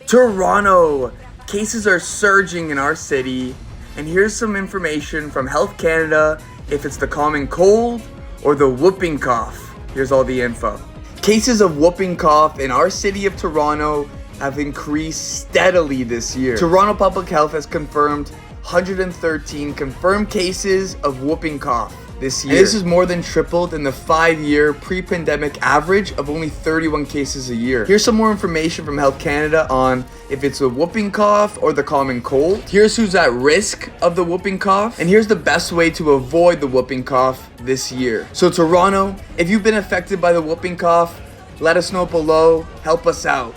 Toronto! Cases are surging in our city, and here's some information from Health Canada if it's the common cold or the whooping cough. Here's all the info. Cases of whooping cough in our city of Toronto have increased steadily this year. Toronto Public Health has confirmed 113 confirmed cases of whooping cough this year. And this is more than tripled in the 5-year pre-pandemic average of only 31 cases a year. Here's some more information from Health Canada on if it's a whooping cough or the common cold. Here's who's at risk of the whooping cough, and here's the best way to avoid the whooping cough this year. So Toronto, if you've been affected by the whooping cough, let us know below. Help us out.